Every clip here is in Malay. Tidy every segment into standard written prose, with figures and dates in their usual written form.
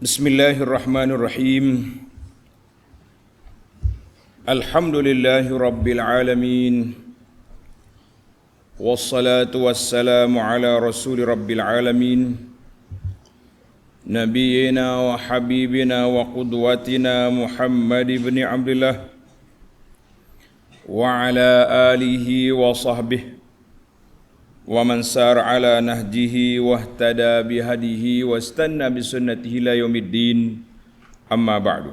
Bismillahirrahmanirrahim. Alhamdulillahi rabbil alamin. Wassalatu wassalamu ala rasuli rabbil alamin. Nabiyyina wa habibina wa qudwatina Muhammad ibn Abdullah wa ala alihi wa sahbihi wa man sar ala nahjihi wahtada bihadihi wastanna bisunnatihi ila yaumiddin, amma ba'du.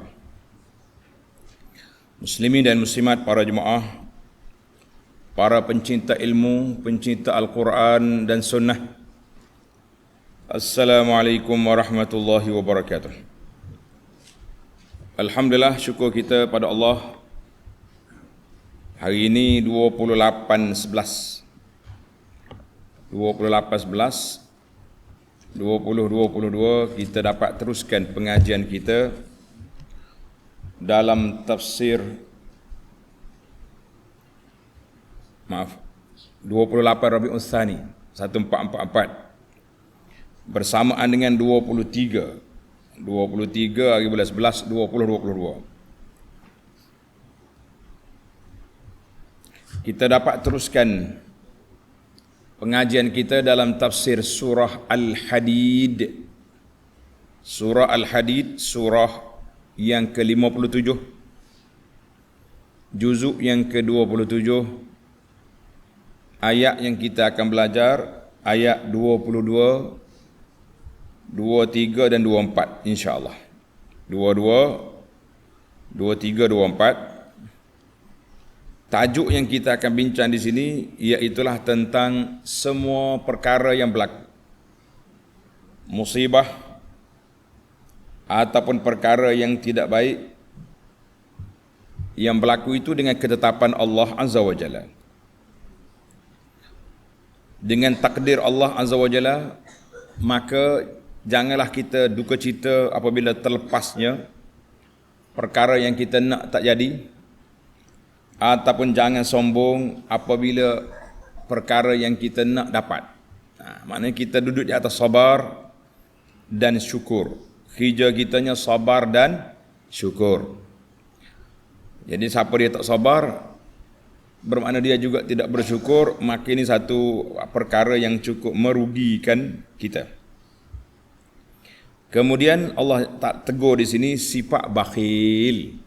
Muslimin dan muslimat, para jemaah, para pencinta ilmu, pencinta Al-Quran dan sunnah, Assalamualaikum warahmatullahi wabarakatuh. Alhamdulillah, syukur kita pada Allah. Hari ini 28/11 2022 kita dapat teruskan pengajian kita dalam tafsir 28 Rabiul Tsani 1444 bersamaan dengan 23 hari bulan 11 2022. Kita dapat teruskan pengajian kita dalam tafsir surah Al-Hadid. Surah Al-Hadid, surah yang ke-57, juzuk yang ke-27. Ayat yang kita akan belajar ayat 22, 23 dan 24 insya-Allah. 22, 23, 24. Tajuk yang kita akan bincang di sini iaitulah tentang semua perkara yang berlaku, musibah ataupun perkara yang tidak baik yang berlaku itu dengan ketetapan Allah Azza wa Jalla, dengan takdir Allah Azza wa Jalla. Maka janganlah kita duka cita apabila terlepasnya perkara yang kita nak tak jadi, ataupun jangan sombong apabila perkara yang kita nak dapat. Maknanya kita duduk di atas sabar dan syukur. Kerja kitanya sabar dan syukur. Jadi siapa dia tak sabar, bermakna dia juga tidak bersyukur, maka ini satu perkara yang cukup merugikan kita. Kemudian Allah tak tegur di sini sifat bakhil.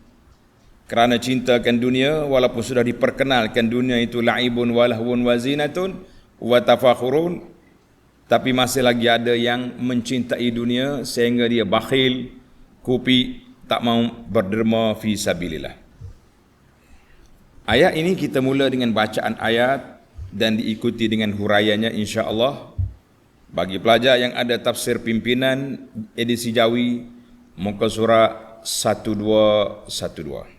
Kerana cintakan dunia, walaupun sudah diperkenalkan dunia itu la'ibun wa lahwun wa zinatun wa tafakhurun, tapi masih lagi ada yang mencintai dunia sehingga dia bakhil, kupi, tak mau berderma fi sabilillah. Ayat ini kita mula dengan bacaan ayat dan diikuti dengan huraiannya insya-Allah. Bagi pelajar yang ada tafsir pimpinan edisi Jawi, muka surat 1212.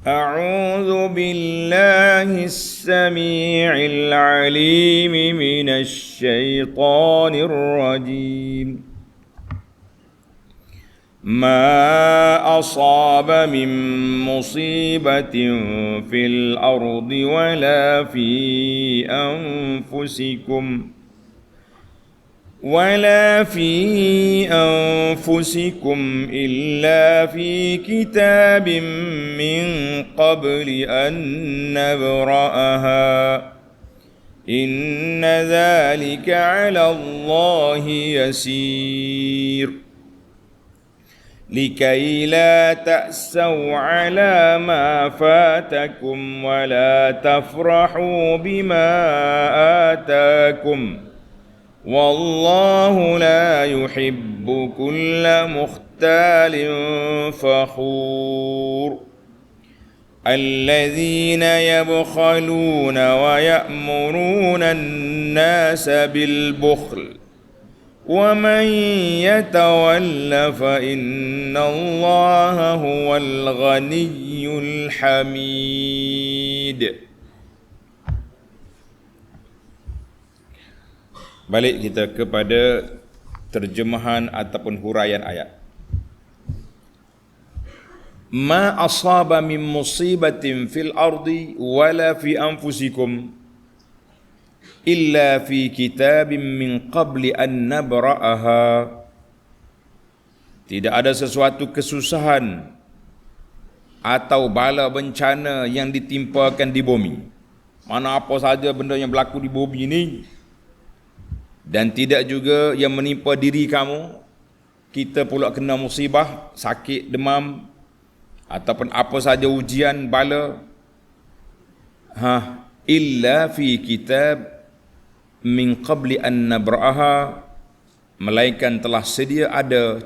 أعوذ بالله السميع العليم من الشيطان الرجيم ما أصاب من مصيبة في الأرض ولا في أنفسكم إلا في كتاب من قبل أن نبرأها إن ذلك على الله يسير لكي لا تأسوا على ما فاتكم ولا تفرحوا بما آتاكم والله لا يحب كل مختال فخور الذين يبخلون ويأمرون الناس بالبخل ومن يتول فإن الله هو الغني الحميد. Balik kita kepada terjemahan ataupun huraian ayat. Ma asaba min musibatin fil ardi wala fi anfusikum illa fi kitabim min qabli an nabra'aha. Tidak ada sesuatu kesusahan atau bala bencana yang ditimpakan di bumi. Mana apa saja benda yang berlaku di bumi ini, dan tidak juga yang menimpa diri kamu. Kita pula kena musibah, sakit, demam, ataupun apa saja ujian, bala. Illa fi kitab min qabli an nabra'aha, melainkan telah sedia ada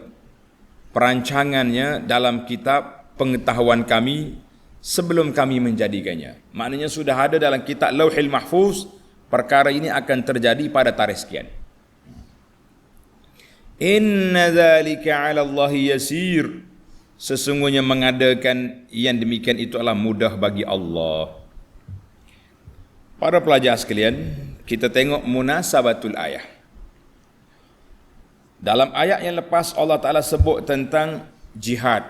perancangannya dalam kitab pengetahuan kami sebelum kami menjadikannya. Maknanya sudah ada dalam kitab Lauhil Mahfuz, perkara ini akan terjadi pada tarikh sekian. Inna dzalika 'ala Allahi yasir. Sesungguhnya mengadakan yang demikian itu adalah mudah bagi Allah. Para pelajar sekalian, kita tengok munasabatul ayah. Dalam ayat yang lepas Allah Ta'ala sebut tentang jihad.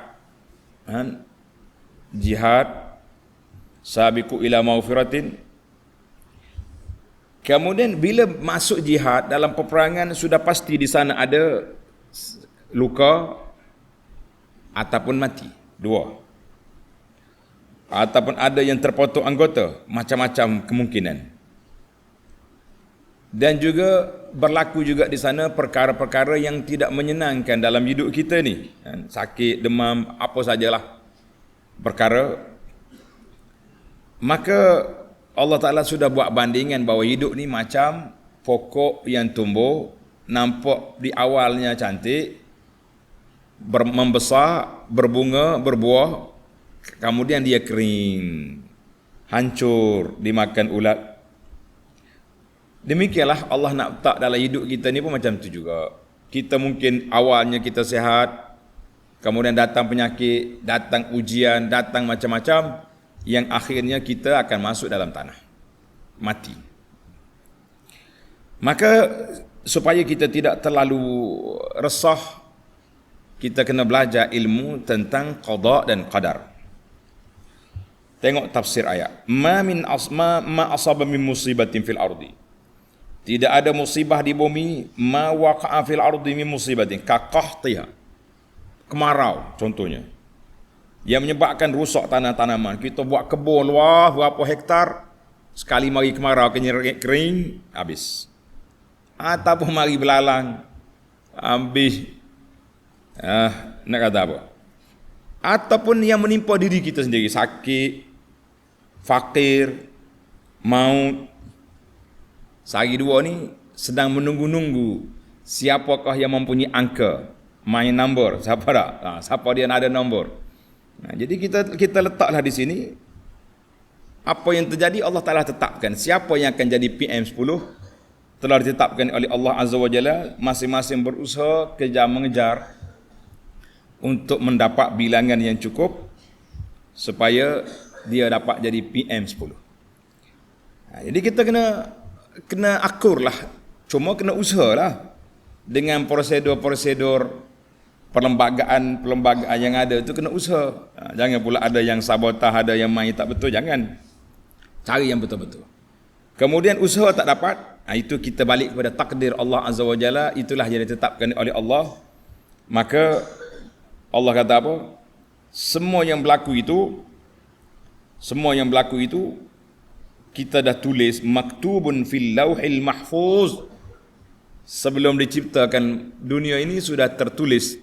Jihad, sabiqu ila maghfiratin. Kemudian bila masuk jihad dalam peperangan, sudah pasti di sana ada luka ataupun mati. Dua. Ataupun ada yang terpotong anggota, macam-macam kemungkinan. Dan juga berlaku juga di sana perkara-perkara yang tidak menyenangkan dalam hidup kita ni. Sakit, demam, apa sajalah perkara. Maka Allah Ta'ala sudah buat bandingan bahawa hidup ni macam pokok yang tumbuh, nampak di awalnya cantik, membesar, berbunga, berbuah, kemudian dia kering, hancur, dimakan ulat. Demikianlah Allah nak letak dalam hidup kita ni pun macam tu juga. Kita mungkin awalnya kita sihat, kemudian datang penyakit, datang ujian, datang macam-macam, yang akhirnya kita akan masuk dalam tanah, mati. Maka supaya kita tidak terlalu resah, kita kena belajar ilmu tentang qada dan qadar. Tengok tafsir ayat. Ma asaba min musibatin fil ardi. Tidak ada musibah di bumi, ma waqa'a fil ardi min musibatin ka qahtiha. Kemarau contohnya, yang menyebabkan rusak tanah-tanaman. Kita buat kebun luas berapa hektar, sekali mari kemarau kering, habis. Ataupun mari belalang, habis. Nak kata apa? Ataupun yang menimpa diri kita sendiri, sakit, fakir, maut. Sehari dua ni sedang menunggu-nunggu siapakah yang mempunyai angka, main nombor, siapa tak? Siapa dia yang ada nombor. Jadi kita letaklah di sini apa yang terjadi. Allah Ta'ala tetapkan siapa yang akan jadi PM10 telah ditetapkan oleh Allah Azza wa Jalla. Masing-masing berusaha mengejar untuk mendapat bilangan yang cukup supaya dia dapat jadi PM10. Jadi kita kena akur lah, cuma kena usaha lah dengan prosedur-prosedur perlembagaan yang ada tu, kena usaha. Jangan pula ada yang sabotah, ada yang main tak betul, jangan. Cari yang betul-betul. Kemudian usaha tak dapat, itu kita balik kepada takdir Allah Azza wa Jalla. Itulah yang ditetapkan oleh Allah. Maka Allah kata apa? Semua yang berlaku itu kita dah tulis, maktubun fil lauhil mahfuz. Sebelum diciptakan dunia ini sudah tertulis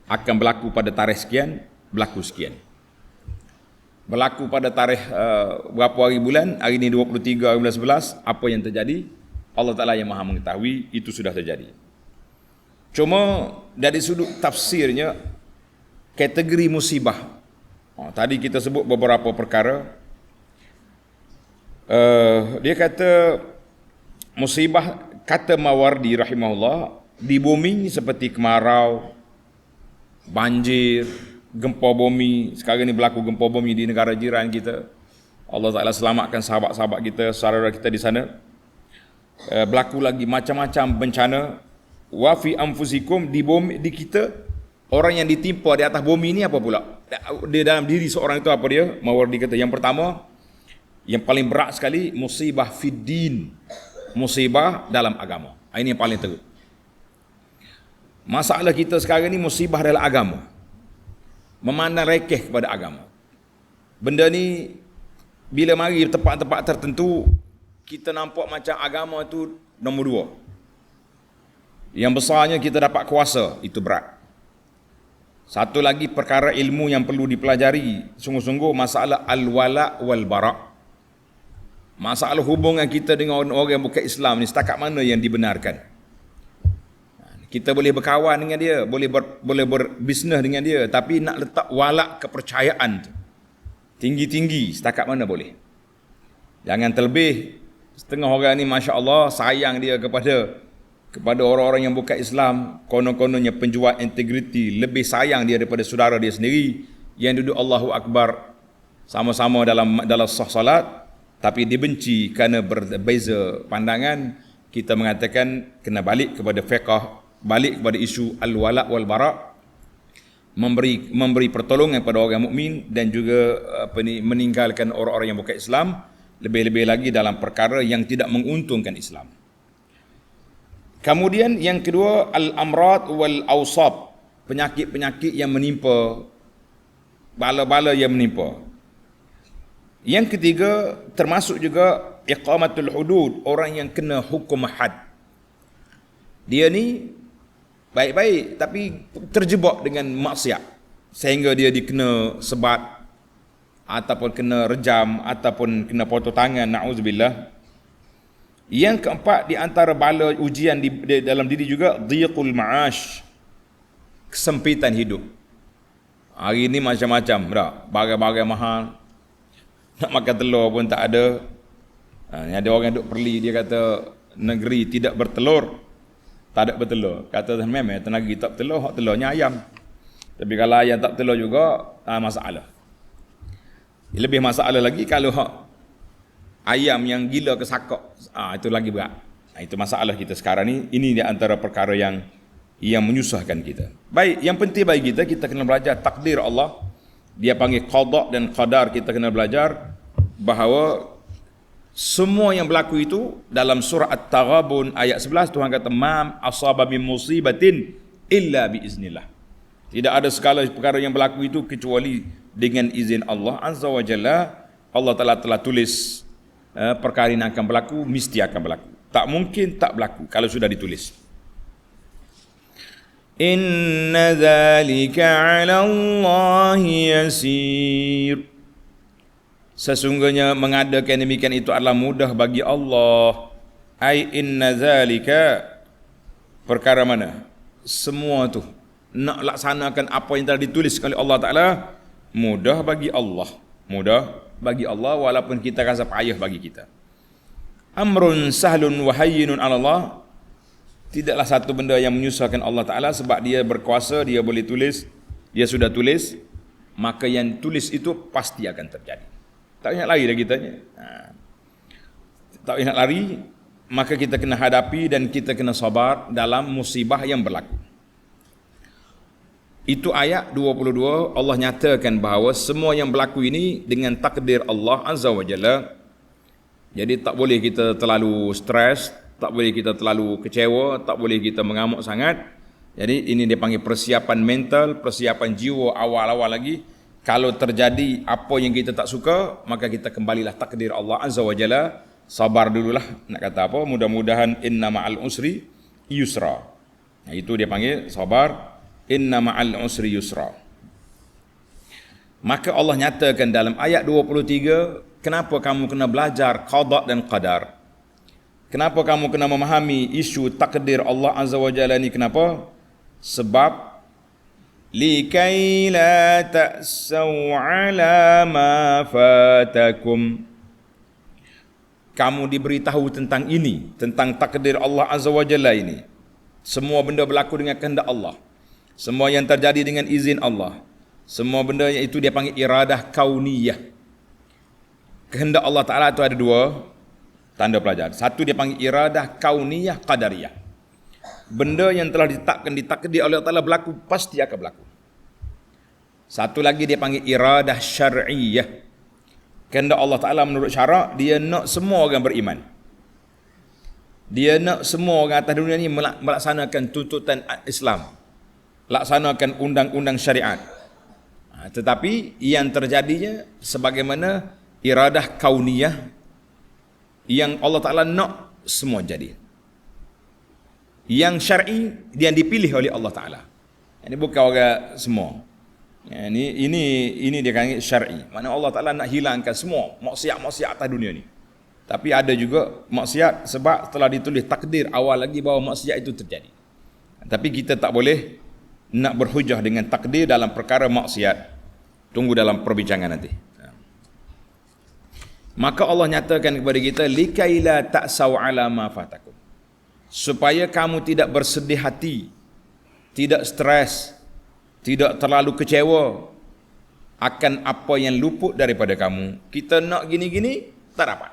akan berlaku pada tarikh sekian, berlaku sekian. Berlaku pada tarikh berapa hari bulan, hari ini 23 bulan 11, apa yang terjadi Allah Ta'ala yang maha mengetahui, itu sudah terjadi. Cuma dari sudut tafsirnya, kategori musibah, tadi kita sebut beberapa perkara. Dia kata musibah, kata Mawardi rahimahullah, di bumi seperti kemarau, banjir, gempa bumi. Sekarang ni berlaku gempa bumi di negara jiran kita. Allah Ta'ala selamatkan sahabat-sahabat kita, saudara kita di sana. Berlaku lagi macam-macam bencana. Wa fi anfusikum, di bumi, di kita, orang yang ditimpa di atas bumi ni apa pula? Di dalam diri seorang itu apa dia? Mawardi kata yang pertama, yang paling berat sekali, musibah fiddin, musibah dalam agama. Ini yang paling teruk. Masalah kita sekarang ni musibah dalam agama. Memandang rekeh kepada agama. Benda ni bila mari tempat-tempat tertentu, kita nampak macam agama tu nombor 2. Yang besarnya kita dapat kuasa, itu berat. Satu lagi perkara ilmu yang perlu dipelajari sungguh-sungguh, masalah al-wala wal bara'. Masalah hubungan kita dengan orang yang bukan Islam ni setakat mana yang dibenarkan. Kita boleh berkawan dengan dia, boleh berbisnes dengan dia, tapi nak letak walak kepercayaan tu tinggi-tinggi setakat mana boleh. Jangan terlebih setengah orang ni masya-Allah sayang dia kepada orang-orang yang bukan Islam, konon-kononnya penjual integriti, lebih sayang dia daripada saudara dia sendiri yang duduk Allahu Akbar sama-sama dalam sah salat, tapi dibenci kerana berbeza pandangan. Kita mengatakan kena balik kepada fiqh, balik kepada isu al-wala wal bara', memberi pertolongan kepada orang mukmin dan juga meninggalkan orang-orang yang bukan Islam, lebih-lebih lagi dalam perkara yang tidak menguntungkan Islam. Kemudian yang kedua, al-amrad wal awsab, penyakit-penyakit yang menimpa, bala-bala yang menimpa. Yang ketiga, termasuk juga iqamatul hudud, orang yang kena hukum had. Dia ni baik-baik tapi terjebak dengan maksiat sehingga dia dikena sebat ataupun kena rejam ataupun kena potong tangan, na'udzubillah. Yang keempat, di antara bala ujian di dalam diri juga dhiqul ma'ash, kesempitan hidup. Hari ni macam-macam dah, barang-barang mahal, nak makan telur pun tak ada. Ada orang duk perli, dia kata negeri tidak bertelur, tak ada bertelur. Kata memang negeri tak bertelur, hak telurnya ayam. Tapi kalau ayam tak bertelur juga, masalah. Lebih masalah lagi kalau hak ayam yang gila kesakak, itu lagi berat. Itu masalah kita sekarang ni. Ini di antara perkara yang menyusahkan kita. Baik, yang penting bagi kita kena belajar takdir Allah. Dia panggil qada dan qadar. Kita kena belajar bahawa semua yang berlaku itu dalam surah At-Taghabun ayat 11, Tuhan kata mam asaba min musibatin illa biiznillah. Tidak ada segala perkara yang berlaku itu kecuali dengan izin Allah Azza wa Jalla. Allah Ta'ala telah tulis perkara yang akan berlaku, mesti akan berlaku. Tak mungkin tak berlaku kalau sudah ditulis. Inna dzalika 'ala Allah yasir. Sesungguhnya mengadakan demikian itu adalah mudah bagi Allah. Ai inna dzalika, perkara mana? Semua tu nak laksanakan apa yang telah ditulis oleh Allah Ta'ala, mudah bagi Allah. Mudah bagi Allah walaupun kita rasa payah bagi kita. Amrun sahlun wa hayyinun 'ala Allah. Tidaklah satu benda yang menyusahkan Allah Ta'ala, sebab dia berkuasa, dia boleh tulis, dia sudah tulis, maka yang tulis itu pasti akan terjadi. Tak ingat lari dah kitanya. Tak ingat lari, maka kita kena hadapi dan kita kena sabar dalam musibah yang berlaku. Itu ayat 22, Allah nyatakan bahawa semua yang berlaku ini dengan takdir Allah Azza wa Jalla. Jadi tak boleh kita terlalu stres, tak boleh kita terlalu kecewa, tak boleh kita mengamuk sangat. Jadi ini dia panggil persiapan mental, persiapan jiwa awal-awal lagi. Kalau terjadi apa yang kita tak suka, maka kita kembalilah takdir Allah Azza wa Jalla. Sabar dululah, nak kata apa, mudah-mudahan inna ma'al usri yusra. Nah, itu dia panggil sabar. Inna ma'al usri yusra. Maka Allah nyatakan dalam ayat 23, kenapa kamu kena belajar qada dan qadar? Kenapa kamu kena memahami isu takdir Allah Azza wa Jalla ni? Kenapa? Sebab likai la ta'saw ala ma fatakum. Kamu diberitahu tentang ini, tentang takdir Allah Azza wa Jalla ini. Semua benda berlaku dengan kehendak Allah. Semua yang terjadi dengan izin Allah. Semua benda yang itu dia panggil iradah kauniyah. Kehendak Allah Ta'ala itu ada dua tanda pelajar. Satu dia panggil iradah kauniyah qadariyah. Benda yang telah ditetapkan, ditakdir oleh Allah Ta'ala berlaku, pasti akan berlaku. Satu lagi dia panggil iradah syar'iyah. Kehendak Allah Ta'ala menurut syarak, dia nak semua orang beriman. Dia nak semua orang atas dunia ni melaksanakan tuntutan Islam, laksanakan undang-undang syariat. Tetapi yang terjadinya sebagaimana iradah kauniyah yang Allah Ta'ala nak semua jadi. Yang syar'i yang dipilih oleh Allah Ta'ala. Ini bukan orang semua. Ini dia kata syar'i. Mana Allah Ta'ala nak hilangkan semua maksiat-maksiat atas dunia ni. Tapi ada juga maksiat sebab telah ditulis takdir awal lagi bahawa maksiat itu terjadi. Tapi kita tak boleh nak berhujah dengan takdir dalam perkara maksiat. Tunggu dalam perbincangan nanti. Maka Allah nyatakan kepada kita, likaila ta'saw ala ma fatakum. Supaya kamu tidak bersedih hati, tidak stres, tidak terlalu kecewa akan apa yang luput daripada kamu. Kita nak gini-gini, tak dapat.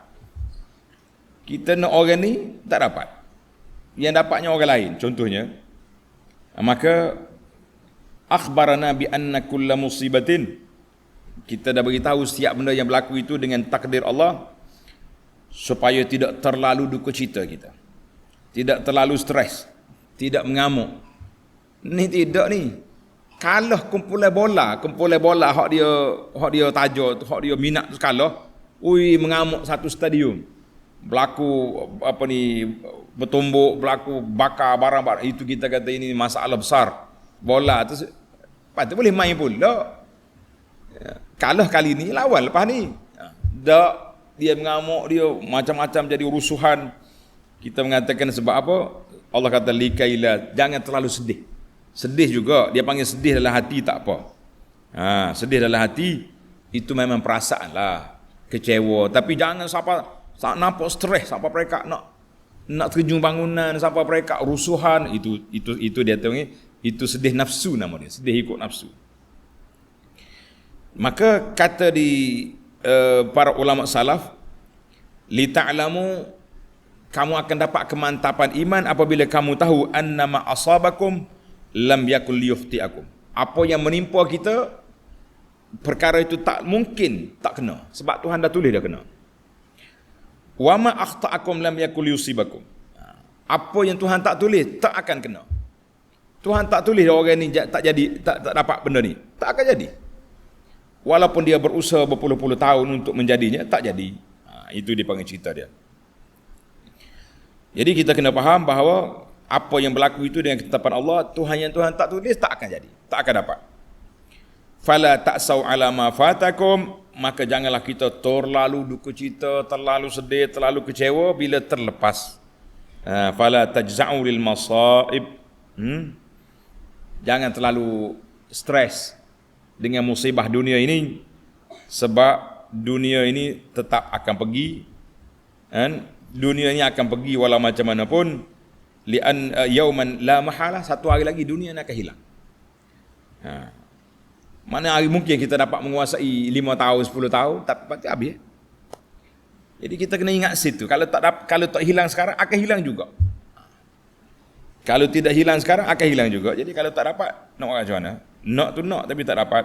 Kita nak orang ni, tak dapat. Yang dapatnya orang lain, contohnya. Maka akhbarana bi anna kulla musibatin, kita dah beritahu setiap benda yang berlaku itu dengan takdir Allah, supaya tidak terlalu duka cita kita, tidak terlalu stres, tidak mengamuk. Ni tidak ni. Kalau kumpulan bola hak dia tajuk, hak dia minat tu kalah, mengamuk satu stadium. Berlaku apa ni, bertumbuk, berlaku bakar barang-barang, itu kita kata ini masalah besar. Bola tu patut boleh main pula. Kalah kali ni, lawan lepas ni. Tak, dia mengamuk, dia macam-macam jadi rusuhan. Kita mengatakan sebab apa? Allah kata likaila, jangan terlalu sedih. Sedih juga, dia panggil sedih dalam hati tak apa. Sedih dalam hati itu memang perasaan lah, kecewa. Tapi jangan sampai nampak stres, sampai mereka nak terjun bangunan, sampai mereka rusuhan. Itu dia tahu, itu sedih nafsu nama dia, sedih ikut nafsu. Maka kata di para ulama salaf, li ta'lamu, kamu akan dapat kemantapan iman apabila kamu tahu annama asabakum lam yakul liyukhti'akum. Apa yang menimpa kita, perkara itu tak mungkin tak kena, sebab Tuhan dah tulis dah kena. Wa ma akhta'akum lam yakul yusibakum. Apa yang Tuhan tak tulis tak akan kena. Tuhan tak tulis orang ni tak jadi, tak dapat benda ni, tak akan jadi. Walaupun dia berusaha berpuluh-puluh tahun untuk menjadinya, tak jadi. Itu dipanggil cerita dia. Jadi kita kena faham bahawa apa yang berlaku itu dengan ketetapan Allah, Tuhan yang Tuhan tak tulis tak akan jadi, tak akan dapat. Fala ta'saw ala ma fatakum, maka janganlah kita terlalu duka cita, terlalu sedih, terlalu kecewa bila terlepas. Fala tajza'u lil masaib. Jangan terlalu stres dengan musibah dunia ini, sebab dunia ini tetap akan pergi, dunia ini akan pergi walau macam mana pun. Li'an yauman la mahalah, satu hari lagi dunia ni akan hilang. Mana hari mungkin kita dapat menguasai 5 tahun, 10 tahun, tapi pasti habis. Jadi kita kena ingat situ. Kalau tak hilang sekarang, akan hilang juga. Kalau tidak hilang sekarang, akan hilang juga. Jadi kalau tak dapat, nak buat macam mana? Nak tu nak, tapi tak dapat.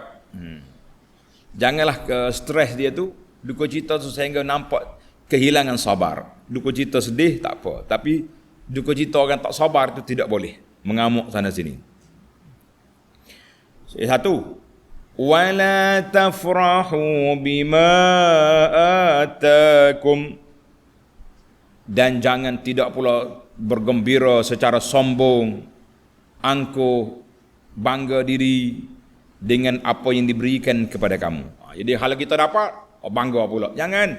Janganlah stres dia tu, duka cita tu sehingga nampak kehilangan sabar. Duka cita sedih, tak apa. Tapi duka cita orang tak sabar itu tidak boleh. Mengamuk sana sini. Satu, wala tafrahu bima atakum, dan jangan tidak pula bergembira secara sombong, angkuh, bangga diri dengan apa yang diberikan kepada kamu. Jadi kalau kita dapat, bangga pula. Jangan.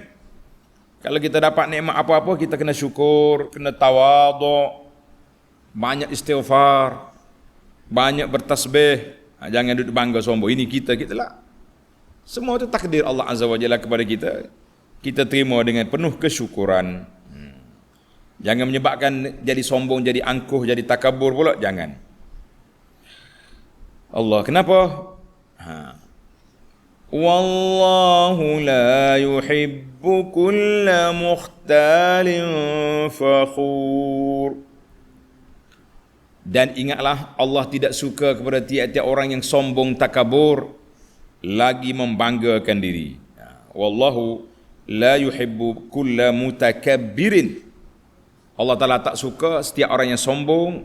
Kalau kita dapat nikmat apa-apa, kita kena syukur, kena tawaduk, banyak istighfar, banyak bertasbih. Jangan duduk bangga sombong. Ini kita lah. Semua itu takdir Allah Azza wa Jalla kepada kita. Kita terima dengan penuh kesyukuran. Jangan menyebabkan jadi sombong, jadi angkuh, jadi takabur pula. Jangan. Allah, kenapa? Wallahu la yuhibbu kulla mukhtalin fakhur. Dan ingatlah, Allah tidak suka kepada tiap-tiap orang yang sombong, takabur, lagi membanggakan diri. Wallahu la yuhibbu kulla mutakabbirin. Allah Ta'ala tak suka setiap orang yang sombong,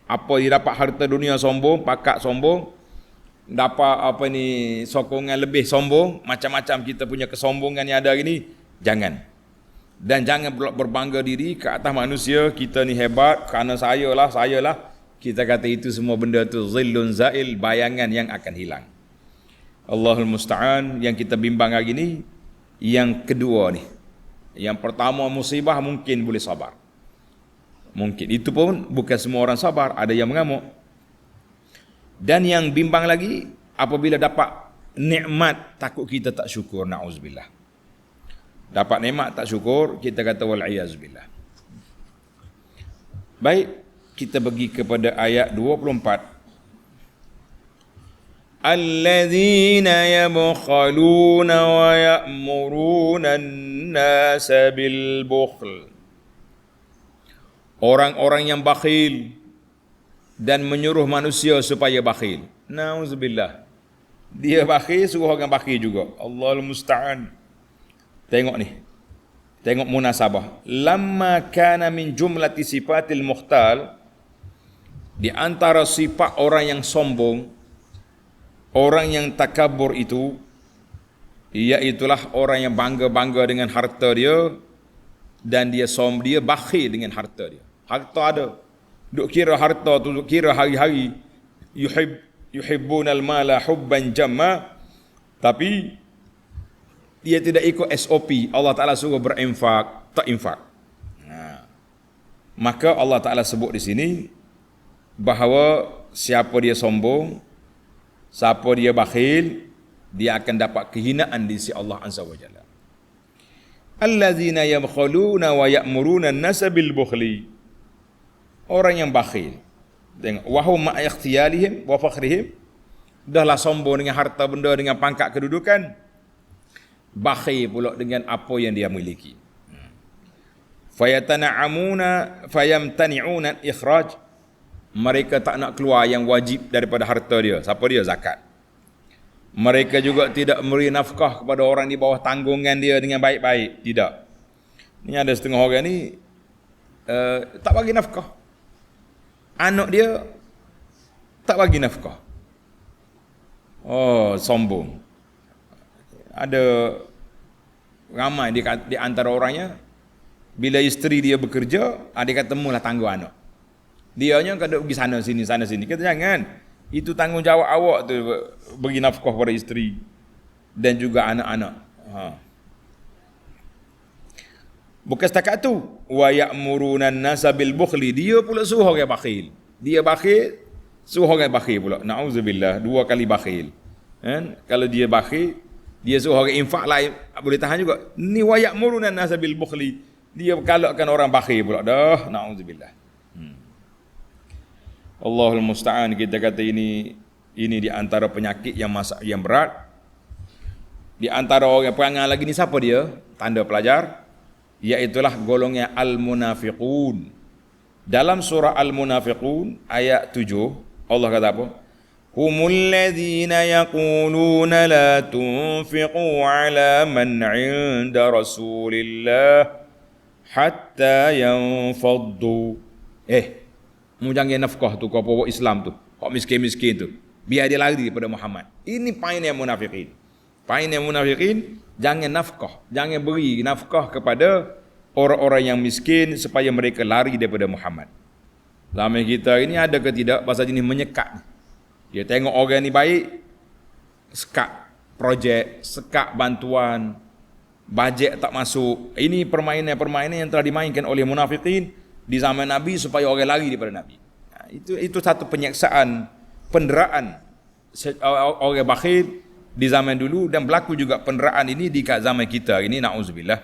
apa dia dapat harta dunia sombong, pakat sombong, dapat apa ni sokongan lebih sombong, macam-macam kita punya kesombongan yang ada hari ni, jangan. Dan jangan berbangga diri ke atas manusia, kita ni hebat kerana saya lah. Kita kata itu semua benda tu zillun zail, bayangan yang akan hilang. Allahul musta'an. Yang kita bimbang hari ni, yang kedua ni. Yang pertama musibah mungkin boleh sabar. Mungkin. Itu pun bukan semua orang sabar, ada yang mengamuk. Dan yang bimbang lagi, apabila dapat nikmat, takut kita tak syukur, na'uzubillah. Dapat nikmat tak syukur, kita kata wal'iyazubillah. Baik, kita pergi kepada ayat 24. Alladzina yabkhaluna wa ya'muruna an-nasa bil bukhl. Orang-orang yang bakhil dan menyuruh manusia supaya bakhil. Nauzubillah. Dia bakhil, suruh orang bakhil juga. Allahul musta'an. Tengok ni. Tengok munasabah. Lamma kana min jumlati sifatil mukhtal, di antara sifat orang yang sombong, orang yang takabur itu, iaitulah orang yang bangga-bangga dengan harta dia, dan dia bakhil dengan harta dia. Harta ada. Duk kira harta tu, duk kira hari-hari. Yuhibbunal mala hubban jamma. Tapi dia tidak ikut SOP. Allah Ta'ala suruh berinfak, tak infak. Maka Allah Ta'ala sebut di sini bahawa siapa dia sombong, siapa dia bakhil, dia akan dapat kehinaan di sisi Allah Azza wa Jalla. Allazina yabkhaluna wa ya'muruna an-nasa bil bukhli. Orang yang bakhil, tengok, wa hum ma ikhtiyalihim wa fakhrihim, dahlah sombong dengan harta benda, dengan pangkat kedudukan, bakhil pula dengan apa yang dia miliki. Fayamtani'una ikhraj, mereka tak nak keluar yang wajib daripada harta dia. Siapa dia? Zakat. Mereka juga tidak memberi nafkah kepada orang di bawah tanggungan dia dengan baik-baik. Tidak. Ini ada setengah orang ni tak bagi nafkah. Anak dia tak bagi nafkah. Oh, sombong. Ada ramai di antara orangnya, bila isteri dia bekerja, dia kata temulah tangguh anak. Dianya kena pergi sana sini. Kata jangan. Itu tanggungjawab awak tu, bagi nafkah kepada isteri dan juga anak-anak. Bukan setakat tu. Wa ya'muruna an-nasa bil bukhli. Dia pula suruh orang bakhil. Dia bakhil, suruh orang bakhil pula. Na'udzubillah, 2 kali bakhil. Kan? Kalau dia bakhil, dia suruh orang infak lain, boleh tahan juga. Ni wa ya'muruna an-nasa bil bukhli. Dia kalakkan orang bakhil pula. Dah, na'udzubillah. Allahul musta'an. Kita kata ini di antara penyakit yang berat. Di antara orang perangai lagi ni siapa dia? Tanda pelajar, iaitulah golongan al-munafiqun. Dalam surah Al-Munafiqun ayat 7, Allah kata apa? Humul ladzina yaquluna la tunfiqu ala man 'inda Rasulillah hatta yanfaddu. Mu jangan nafkah tu kau bawa Islam tu, kau miskin-miskin tu, biar dia lari daripada Muhammad. Ini pain yang munafikin. Pain yang munafikin, jangan nafkah, jangan beri nafkah kepada orang-orang yang miskin supaya mereka lari daripada Muhammad. Zaman kita ini ada ke tidak bahasa jenis menyekat. Dia tengok orang ni baik, sekat projek, sekat bantuan, bajet tak masuk. Ini permainan-permainan yang telah dimainkan oleh munafikin di zaman Nabi supaya orang lari daripada Nabi. Itu satu penyiksaan, penderaan orang bakhil di zaman dulu, dan berlaku juga penderaan ini di zaman kita ini, na'udzubillah.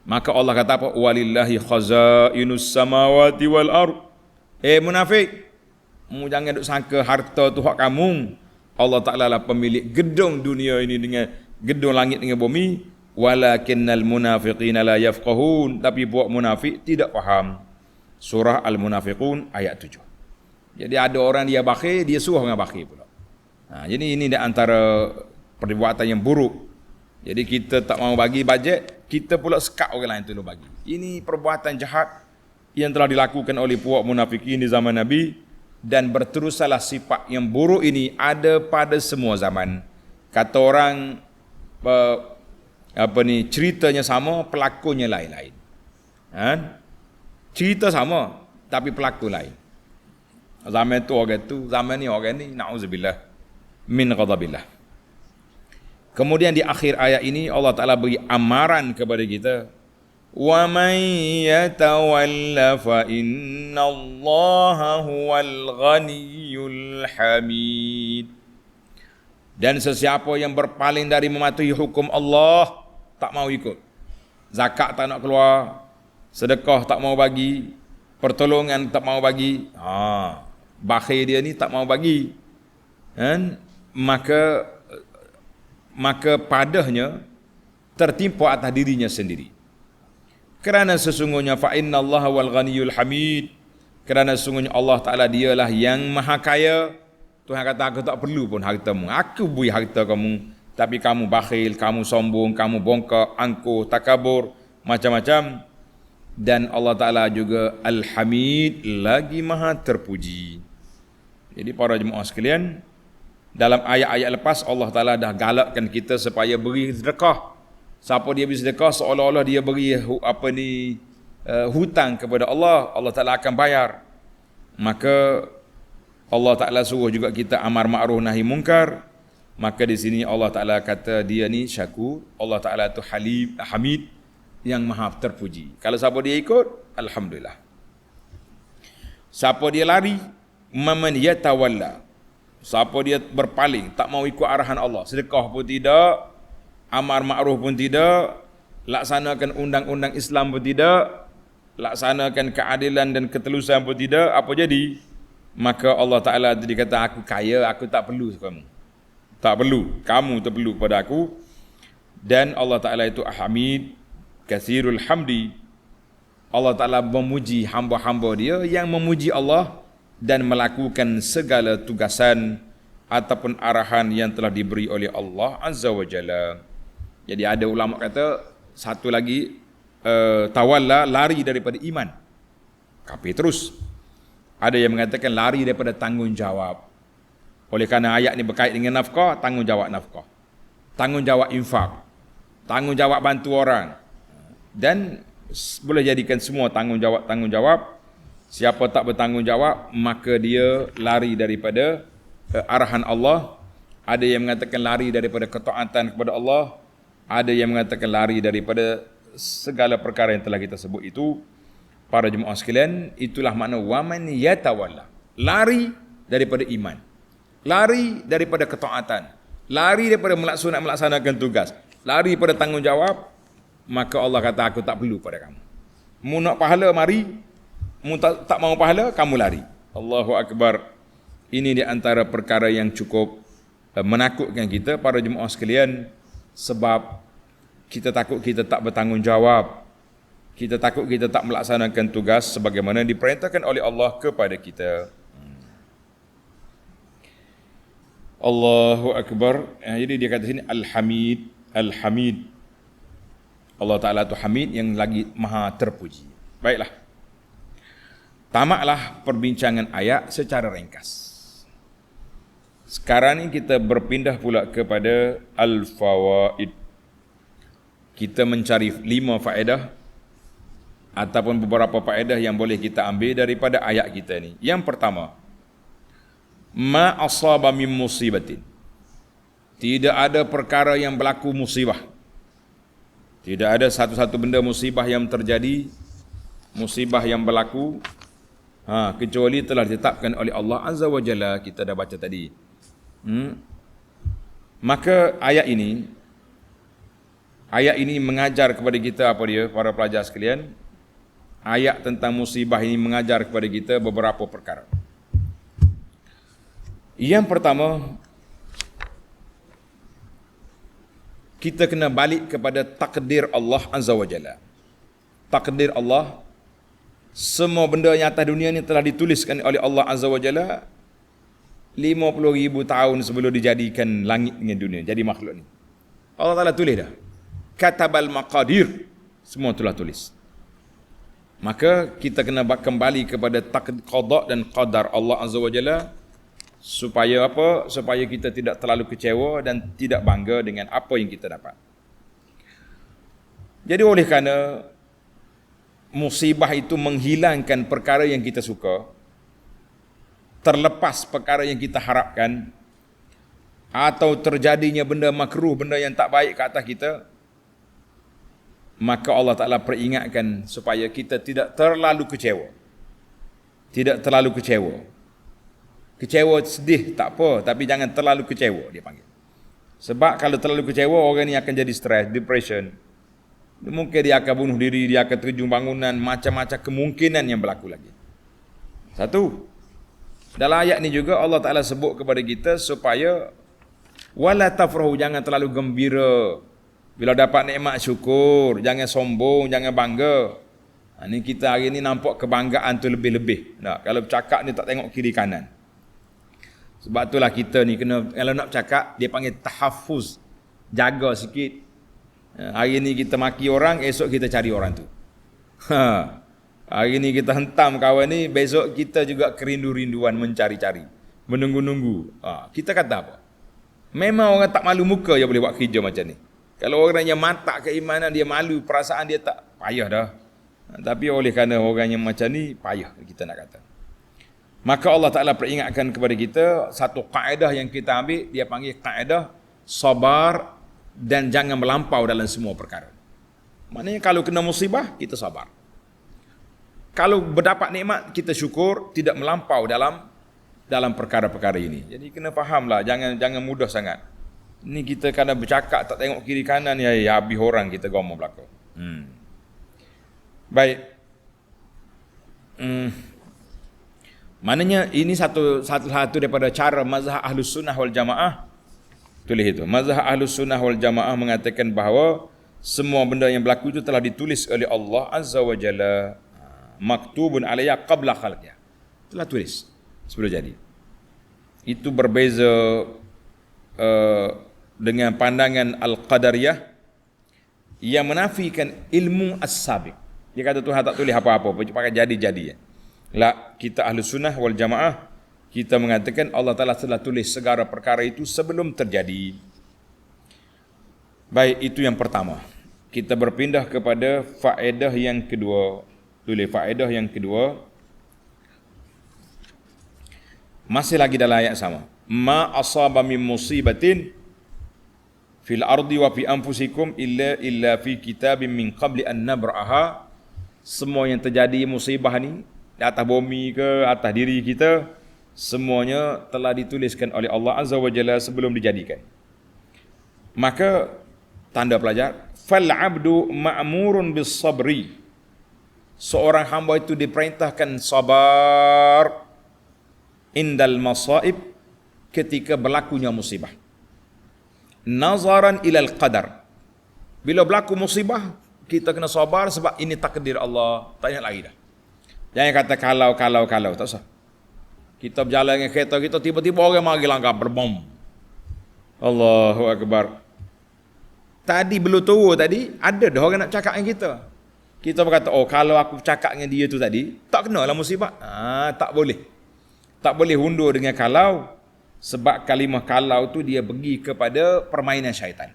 Maka Allah kata apa? Walillahi khazainus samawati wal ard. Munafik, mu jangan duk sangka harta tu hak kamu. Allah Ta'ala lah pemilik gedung dunia ini dengan gedung langit dengan bumi. Walakinnal munafiqina la yafqahun, tapi buat munafik tidak faham. Surah Al-Munafiqun ayat 7. Jadi ada orang dia bakhil, dia suruh orang bakhil pula. Jadi ini di antara perbuatan yang buruk. Jadi kita tak mau bagi bajet, kita pula sekat orang lain tolong bagi. Ini perbuatan jahat yang telah dilakukan oleh puak munafikin di zaman Nabi, dan berterusalah sifat yang buruk ini ada pada semua zaman. Kata orang ceritanya sama, pelakunya lain-lain. Cerita sama tapi pelakon lain. Zaman tu orang tu, zaman ni orang ni, na'udzubillah min ghadabillah. Kemudian di akhir ayat ini Allah Ta'ala beri amaran kepada kita, wa man yatawalla fa innallaha huwal ghaniyyul hamid. Dan sesiapa yang berpaling dari mematuhi hukum Allah, tak mau ikut, zakat tak nak keluar, sedekah tak mau bagi, pertolongan tak mau bagi, bakhil dia ni tak mau bagi, kan? Maka padahnya tertimpa atas dirinya sendiri. Kerana sesungguhnya fa innallaha wal ghaniyyul hamid, kerana sesungguhnya Allah Ta'ala dialah yang maha kaya. Tuhan kata, aku tak perlu pun hartamu, aku beri harta kamu, tapi kamu bakhil, kamu sombong, kamu bongkak, angkuh, takabur, macam-macam. Dan Allah Ta'ala juga Al-Hamid, lagi maha terpuji. Jadi para jemaah sekalian, dalam ayat-ayat lepas Allah Ta'ala dah galakkan kita supaya beri sedekah. Siapa dia beri sedekah, seolah-olah dia beri hutang kepada Allah, Allah Ta'ala akan bayar. Maka Allah Ta'ala suruh juga kita amar ma'ruf nahi munkar. Maka di sini Allah Ta'ala kata dia ni syakur, Allah Ta'ala tu Hamid, yang maha terpuji. Kalau siapa dia ikut, alhamdulillah. Siapa dia lari, man yatawalla, siapa dia berpaling, tak mau ikut arahan Allah, sedekah pun tidak, amar ma'ruf pun tidak, laksanakan undang-undang Islam pun tidak, laksanakan keadilan dan ketelusan pun tidak, apa jadi? Maka Allah Ta'ala tadi kata, aku kaya, aku tak perlu kamu. Tak perlu, kamu tak perlu pada aku. Dan Allah Ta'ala itu Hamid, Kathirul Hamdi. Allah Ta'ala memuji hamba-hamba dia yang memuji Allah dan melakukan segala tugasan ataupun arahan yang telah diberi oleh Allah Azza wa Jalla. Jadi ada ulama kata, satu lagi, tawalla, lari daripada iman, kafir terus. Ada yang mengatakan lari daripada tanggungjawab. Oleh kerana ayat ini berkait dengan nafkah, tanggungjawab nafkah, tanggungjawab infak, tanggungjawab bantu orang, dan boleh jadikan semua tanggungjawab. Siapa tak bertanggungjawab, maka dia lari daripada arahan Allah. Ada yang mengatakan lari daripada ketaatan kepada Allah, ada yang mengatakan lari daripada segala perkara yang telah kita sebut itu. Para jemaah sekalian, itulah makna waman yatawalla, lari daripada iman, lari daripada ketaatan, lari daripada melaksanakan tugas, lari daripada tanggungjawab. Maka Allah kata, aku tak perlu pada kamu. Mu nak pahala, mari. Mu tak mau pahala, kamu lari. Allahu Akbar. Ini di antara perkara yang cukup menakutkan kita, para jemaah sekalian, sebab kita takut kita tak bertanggungjawab. Kita takut kita tak melaksanakan tugas sebagaimana diperintahkan oleh Allah kepada kita. Allahu Akbar. Jadi dia kata sini Al-Hamid, Al-Hamid. Allah Ta'ala itu Hamid, yang lagi maha terpuji. Baiklah. Tamatlah perbincangan ayat secara ringkas. Sekarang ni kita berpindah pula kepada Al-Fawaid. Kita mencari 5 faedah ataupun beberapa faedah yang boleh kita ambil daripada ayat kita ni. Yang pertama, ma asaba min musibatin, tidak ada perkara yang berlaku musibah, tidak ada satu-satu benda musibah yang terjadi, musibah yang berlaku, kecuali telah ditetapkan oleh Allah Azza wa Jalla. Kita dah baca tadi. Maka ayat ini mengajar kepada kita apa dia, para pelajar sekalian? Ayat tentang musibah ini mengajar kepada kita beberapa perkara. Yang pertama, kita kena balik kepada takdir Allah Azza wa Jalla. Takdir Allah, semua benda yang atas dunia ini telah dituliskan oleh Allah Azza wa Jalla 50,000 tahun sebelum dijadikan langit dengan dunia, jadi makhluk ni. Allah Ta'ala tulis dah. katabal maqadir, semua telah tulis. Maka kita kena kembali kepada qada dan qadar Allah Azza wa Jalla, supaya apa? Supaya kita tidak terlalu kecewa dan tidak bangga dengan apa yang kita dapat. Jadi oleh kerana musibah itu menghilangkan perkara yang kita suka, terlepas perkara yang kita harapkan, atau terjadinya benda makruh, benda yang tak baik ke atas kita, maka Allah Ta'ala peringatkan supaya kita tidak terlalu kecewa. Tidak terlalu kecewa. Kecewa sedih tak apa, tapi jangan terlalu kecewa, dia panggil. Sebab kalau terlalu kecewa, orang ni akan jadi stres, depression. Mungkin dia akan bunuh diri, dia akan terjun bangunan, macam-macam kemungkinan yang berlaku lagi. Satu, dalam ayat ni juga Allah Ta'ala sebut kepada kita supaya wala tafrahu, jangan terlalu gembira. Bila dapat nikmat syukur, jangan sombong, jangan bangga. Ni kita hari ni nampak kebanggaan tu lebih-lebih. Nah, kalau bercakap ni tak tengok kiri kanan. Sebab itulah kita ni kena, kalau nak bercakap, dia panggil tahaffuz. Jaga sikit. Hari ni kita maki orang, esok kita cari orang tu. Hari ni kita hentam kawan ni, besok kita juga kerindu-rinduan mencari-cari. Menunggu-nunggu. Kita kata apa? Memang orang tak malu muka je boleh buat kerja macam ni. Kalau orang yang mantap keimanan, dia malu, perasaan dia tak, payah dah. Tapi oleh kerana orang yang macam ni, payah kita nak kata. Maka Allah Ta'ala peringatkan kepada kita, satu kaedah yang kita ambil, dia panggil kaedah sabar dan jangan melampau dalam semua perkara. Maknanya kalau kena musibah, kita sabar. Kalau berdapat nikmat, kita syukur, tidak melampau dalam perkara-perkara ini. Jadi kena fahamlah, jangan mudah sangat. Ni kita kadang bercakap tak tengok kiri kanan, ya habis orang kita gomong belakang. Baik. Maknanya ini satu daripada cara mazhab Ahlus Sunnah wal Jamaah. Tulis itu. Mazhab Ahlus Sunnah wal Jamaah mengatakan bahawa semua benda yang berlaku itu telah ditulis oleh Allah Azza wa Jalla, maktubun alayya qabla khalqiha. Telah tulis sebelum jadi. Itu berbeza dengan pandangan Al-Qadariyah yang menafikan ilmu as-sabiq. Dia kata Tuhan tak tulis apa-apa, pakai jadi-jadi. Lah, kita Ahlus Sunnah wal Jamaah, kita mengatakan Allah Ta'ala telah tulis segala perkara itu sebelum terjadi. Baik, itu yang pertama. Kita berpindah kepada faedah yang kedua. Tulis faedah yang kedua. Masih lagi dalam ayat sama. Ma asaba min musibatin fil ardi wa fi anfusikum illa fi kitabim min qabli an nabra'aha. Semua yang terjadi musibah ni di atas bumi ke atas diri kita, semuanya telah dituliskan oleh Allah Azza wa Jalla sebelum dijadikan. Maka tanda pelajar, fal abdu ma'murun bis sabri. Seorang hamba itu diperintahkan sabar indal masaib, ketika berlakunya musibah. Nazaran ilal qadar. Bila berlaku musibah, kita kena sabar sebab ini takdir Allah. Tak ingat lagi dah. Jangan kata kalau. Tak usah. Kita berjalan dengan kereta kita, tiba-tiba orang mari langgar berbom. Allahu Akbar. Tadi belum tahu tadi, ada dah orang nak cakap dengan kita. Kita berkata, oh kalau aku cakap dengan dia tu tadi, tak kenalah musibah. Tak boleh. Tak boleh hundur dengan kalau. Sebab kalimah kalau tu dia pergi kepada permainan syaitan.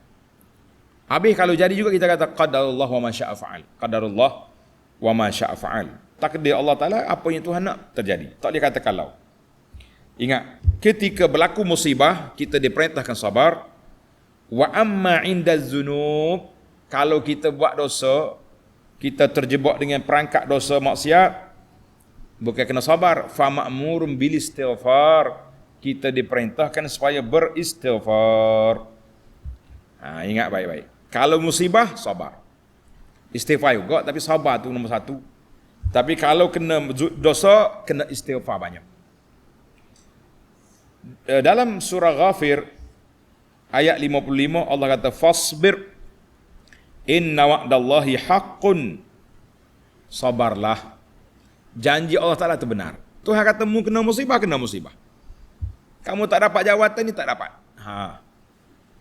Habis kalau jadi juga kita kata qadarullah wa ma syaa fa'al. Qadarullah wa ma syaa fa'al. Takdir Allah Ta'ala, apa yang Tuhan nak terjadi. Tak boleh kata kalau. Ingat, ketika berlaku musibah, kita diperintahkan sabar. Wa amma indaz zunub, kalau kita buat dosa, kita terjebak dengan perangkap dosa maksiat, bukan kena sabar. Fa ma'murun bil istighfar, kita diperintahkan supaya beristighfar. Ingat baik-baik. Kalau musibah, sabar. Istighfar juga, tapi sabar tu nombor satu. Tapi kalau kena dosa, kena istighfar banyak. Dalam surah Ghafir ayat 55, Allah kata fasbir inna wa'dallahi haqqun. Sabarlah, janji Allah Ta'ala itu benar. Tuhan kata mu kena musibah. Kamu tak dapat jawatan ni, tak dapat.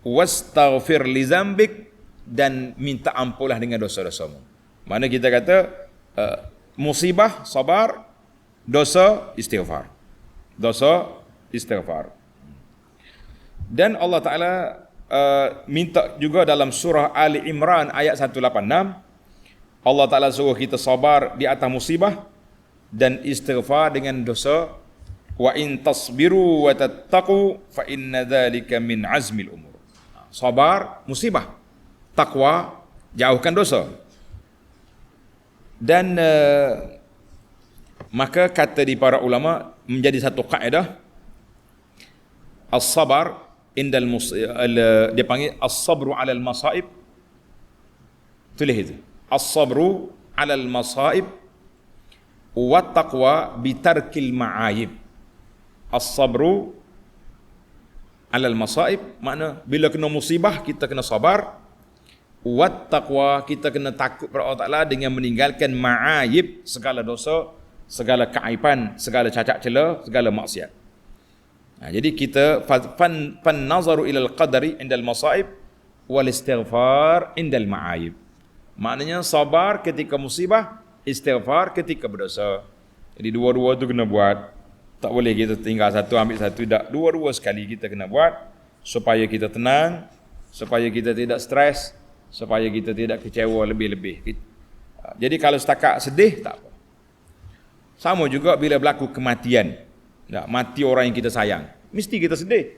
Wastaghfir li zambik, dan minta ampunlah dengan dosa-dosamu. Mana kita kata musibah sabar, dosa istighfar. Dosa istighfar. Dan Allah Ta'ala minta juga dalam surah Ali Imran ayat 186, Allah Ta'ala suruh kita sabar di atas musibah dan istighfar dengan dosa. Wa in tasbiru wa tattaqu fa inna dzalika min azmil umur. Sabar musibah, takwa jauhkan dosa. Dan maka kata di para ulama menjadi satu kaedah, as-sabar indal dia panggil as-sabru 'alal masaib. Tulis itu. As-sabru 'alal masaib wa taqwa bitarkil ma'ayib. As-sabru 'alal masaib makna bila kena musibah kita kena sabar, wa taqwa kita kena takut kepada Allah Taala dengan meninggalkan ma'ayib, segala dosa, segala keaiban, segala cacat cela, segala maksiat. Jadi kita fan nazaru ilal qadari indal masaib wal istighfar indal ma'ayib. Maknanya sabar ketika musibah, istighfar ketika berdosa. Jadi dua-dua tu kena buat. Tak boleh kita tinggal satu ambil satu, tak, dua-dua sekali kita kena buat supaya kita tenang, supaya kita tidak stres, supaya kita tidak kecewa lebih-lebih. Jadi kalau setakat sedih tak apa. Sama juga bila berlaku kematian. Tak, mati orang yang kita sayang, mesti kita sedih,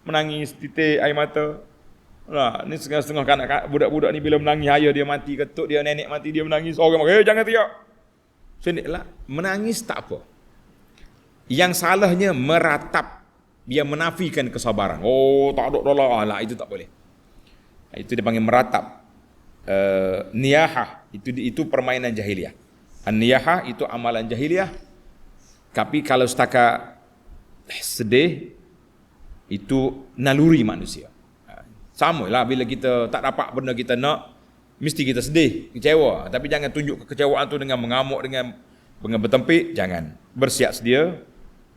menangis titik air mata. Nah, ni setengah-setengah kanak budak-budak ni bila menangis ayah dia mati, ketuk dia nenek mati dia menangis, orang kata jangan teriak. Sedihlah, menangis tak apa. Yang salahnya meratap, dia menafikan kesabaran. Oh, tak ada lah, itu tak boleh. Itu dipanggil meratap. Niyahah, itu permainan jahiliyah. An-niyahah itu amalan jahiliyah. Tapi kalau setakat sedih, itu naluri manusia. Sama lah bila kita tak dapat benda kita nak, mesti kita sedih, kecewa. Tapi jangan tunjuk kekecewaan tu dengan mengamuk, dengan bertempik, jangan. Bersiap sedia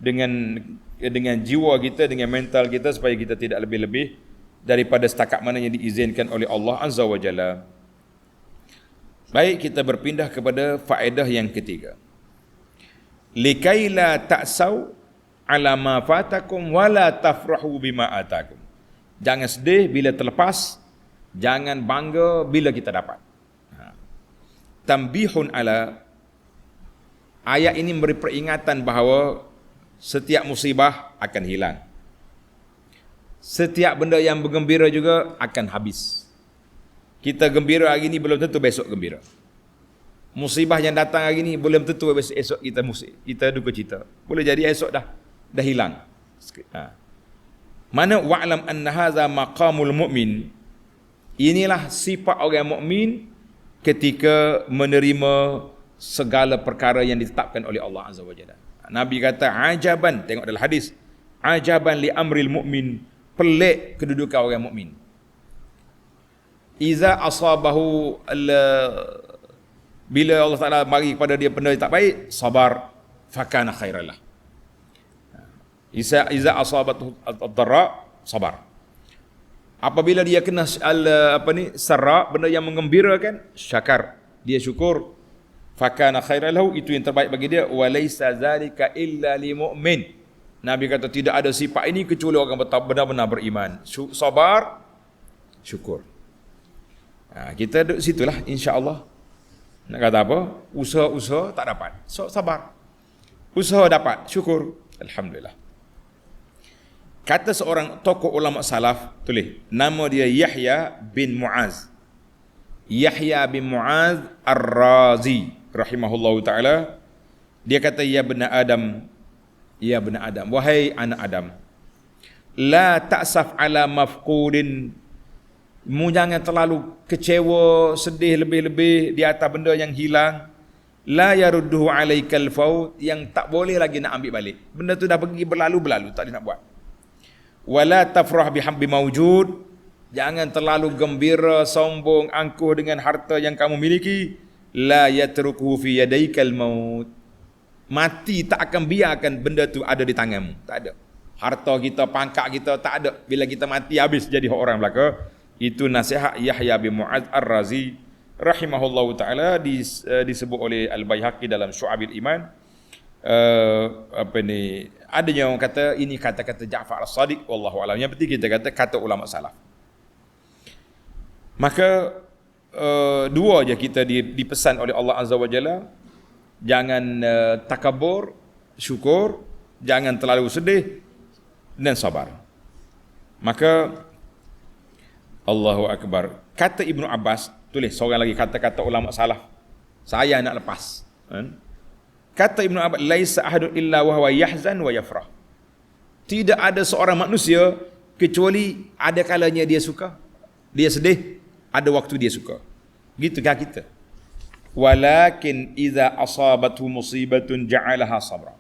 dengan jiwa kita, dengan mental kita, supaya kita tidak lebih-lebih daripada setakat mana yang diizinkan oleh Allah Azza wa Jalla. Baik, kita berpindah kepada faedah yang ketiga. Likaila ta'sau ala ma fatakum wala tafrahu bima atakum. Jangan sedih bila terlepas, jangan bangga bila kita dapat. Tambihun ala, ayat ini memberi peringatan bahawa setiap musibah akan hilang. Setiap benda yang bergembira juga akan habis. Kita gembira hari ini belum tentu besok gembira. Musibah yang datang hari ini belum tentu esok kita duka cita. Boleh jadi esok dah hilang. Mana wa'lam anna hadza maqamul mu'min. Inilah sifat orang mukmin ketika menerima segala perkara yang ditetapkan oleh Allah Azza wa Jalla. Nabi kata ajaban, tengok dalam hadis, ajaban li amril mu'min, pelik kedudukan orang mukmin. Iza asabahu bila Allah Taala bagi kepada dia benda yang tak baik, sabar, fakana khairalah. Iza asabatu ad-dharra, sabar. Apabila dia kena sarra, benda yang menggembirakan, syakar, dia syukur, fakana khairalahu, itu yang terbaik bagi dia. Walaysa zalika illa limu'min. Nabi kata tidak ada sifat ini kecuali orang benar-benar beriman. Sabar, syukur. Kita duduk situlah, insya-Allah. Nak kata apa? Usaha tak dapat, so sabar. Usaha dapat, syukur, alhamdulillah. Kata seorang tokoh ulama salaf, tulis, nama dia Yahya bin Mu'az. Yahya bin Mu'az Ar-Razi rahimahullahu ta'ala. Dia kata, ya bena Adam, wahai anak Adam, la ta'saf ala mafqudin, mu jangan terlalu kecewa, sedih lebih-lebih di atas benda yang hilang. La yarudduhu alaikal faut, yang tak boleh lagi nak ambil balik. Benda tu dah pergi berlalu, tak boleh nak buat. Wala tafrah bihabbi mawjud, jangan terlalu gembira, sombong, angkuh dengan harta yang kamu miliki. La yatrukuhu fi yadaikal maut, mati tak akan biarkan benda tu ada di tanganmu. Tak ada. Harta kita, pangkat kita tak ada. Bila kita mati habis jadi orang belaka. Itu nasihat Yahya bin Mu'adz Ar-Razi rahimahullahu taala disebut oleh Al-Baihaqi dalam Syu'abil Iman. Ada yang orang kata ini kata-kata Ja'far As-Sadiq, wallahu a'lam. Yang penting kita kata ulama salaf. Maka dua aja kita dipesan oleh Allah Azza wa Jalla, jangan takabur, syukur, jangan terlalu sedih dan sabar. Maka Allahu Akbar. Kata Ibnu Abbas, tulis seorang lagi kata-kata ulama salaf. Saya nak lepas. Kata Ibnu Abbas, laisa ahadun illa wa huwa yahzan wa yafrah. Tidak ada seorang manusia kecuali ada kalanya dia suka, dia sedih, ada waktu dia suka. Gitukah kita? Walakin idza asabathu musibatun ja'alaha sabra.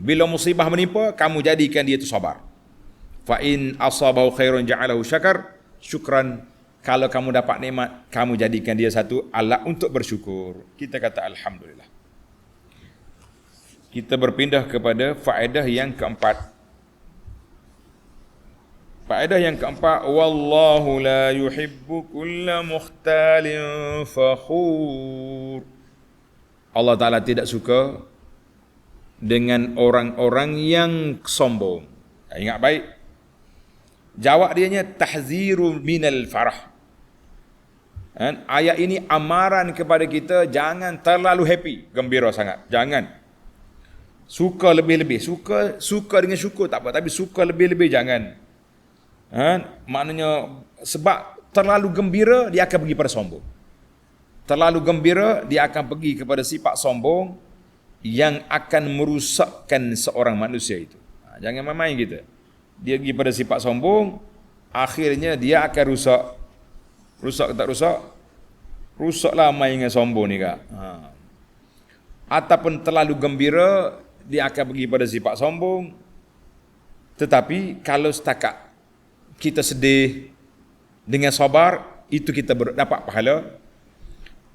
Bila musibah menimpa, kamu jadikan dia itu sabar. Fa in asabahu khairun ja'alahu syukran. Kalau kamu dapat nikmat, kamu jadikan dia satu alat untuk bersyukur. Kita kata alhamdulillah. Kita berpindah kepada faedah yang keempat. Faedah yang keempat, wallahu la yuhibbu kulla mukhtalin fakhur. Allah Ta'ala tidak suka dengan orang-orang yang sombong. Ingat baik. Jawab dianya tahziru minal farah. Ayat ini amaran kepada kita jangan terlalu happy, gembira sangat. Jangan. Suka lebih-lebih. Suka dengan syukur tak apa, tapi suka lebih-lebih jangan. Maknanya sebab terlalu gembira dia akan pergi pada sombong. Terlalu gembira dia akan pergi kepada sifat sombong yang akan merusakkan seorang manusia itu. Jangan main-main kita. Dia pergi pada sifat sombong, akhirnya dia akan rusak. Rusak ke tak rusak? Rusaklah main dengan sombong ni kak. Ataupun terlalu gembira dia akan pergi pada sifat sombong. Tetapi kalau setakat kita sedih dengan sabar, itu kita dapat pahala.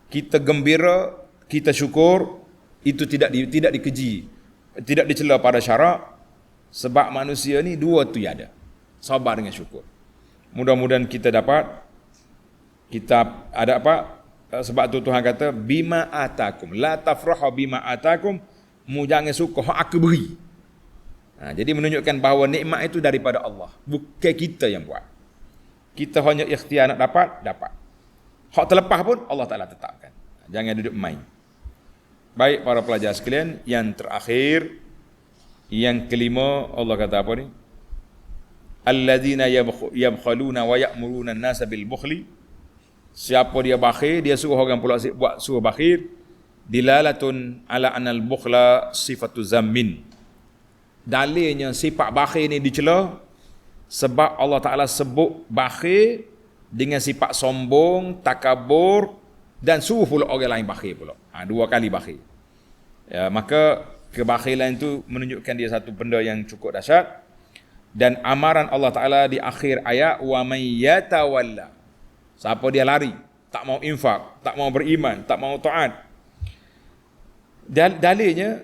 Kita gembira, kita syukur, itu tidak dikeji, tidak dicela pada syarak. Sebab manusia ni dua tu ada, sabar dengan syukur. Mudah-mudahan kita dapat. Kita ada apa? Sebab tu Tuhan kata bima atakum, la tafrahu bima atakum, mu jangan suka hak aku beri. Jadi menunjukkan bahawa nikmat itu daripada Allah, bukan kita yang buat. Kita hanya ikhtiar nak dapat. Hak terlepas pun Allah Ta'ala tetapkan. Jangan duduk main. Baik para pelajar sekalian, yang terakhir, yang kelima, Allah kata apa ni? Alladzina yabkhaluna wa ya'muruna an-nasa bil bukhli. Siapa dia bakhil, dia suruh orang pula buat suruh bakhil. Dilalatun ala anal bukhla sifatu zammin. Dalilnya sifat bakhil ni dicela sebab Allah Ta'ala sebut bakhil dengan sifat sombong, takabur dan suruh pula orang lain bakhil pula. Dua kali bakhil. Ya, maka kebakhilan itu menunjukkan dia satu benda yang cukup dahsyat. Dan amaran Allah Ta'ala di akhir ayat, wa may yatawalla. Siapa dia lari, tak mau infak, tak mau beriman, tak mau taat. Dalilnya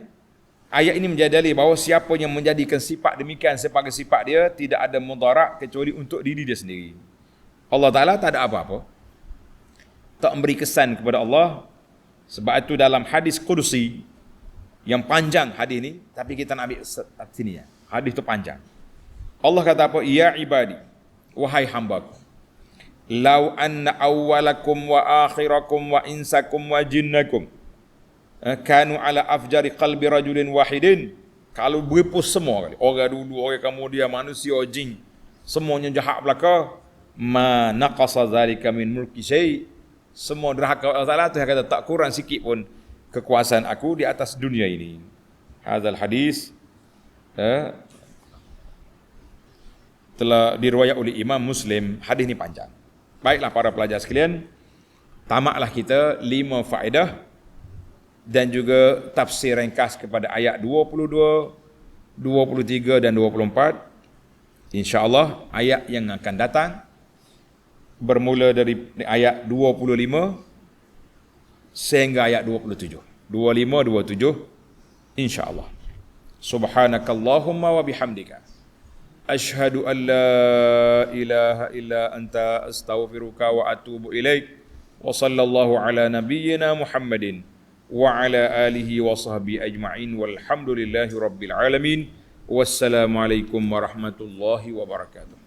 ayat ini menjadi dalil bahawa siapa yang menjadikan sifat demikian sebagai sifat dia, tidak ada mudarat kecuali untuk diri dia sendiri. Allah Ta'ala tak ada apa-apa, tak memberi kesan kepada Allah. Sebab itu dalam hadis Qudusi, yang panjang hadis ni, tapi kita nak ambil sini ya. Hadis tu panjang. Allah kata apa? Ya ibadi, wahai hambaku, lau anna awwalakum wa akhirakum wa insakum wa jinnakum kanu ala afjari qalbi rajulin wahidin. Kalau berpus semua kali, orang dulu, orang kemudian, manusia, jin, semuanya jahat belaka, ma naqasa zalika min mulki syai. Semua derhaka Allah Ta'ala tu kata tak kurang sikit pun kekuasaan aku di atas dunia ini. Hadzal hadis telah diriwayat oleh Imam Muslim. Hadis ni panjang. Baiklah para pelajar sekalian, tamaklah kita 5 faedah dan juga tafsir ringkas kepada ayat 22, 23 dan 24. InsyaAllah ayat yang akan datang bermula dari ayat 25 sehingga ayat 27. 25, 27 insyaAllah. Subhanakallahumma wa bihamdika Ashhadu an la ilaha illa anta astaghfiruka wa atubu ilaik. Wa sallallahu ala nabiyyina Muhammadin wa ala alihi wa sahbihi ajma'in walhamdulillahi rabbil alamin. Wassalamualaikum warahmatullahi wabarakatuh.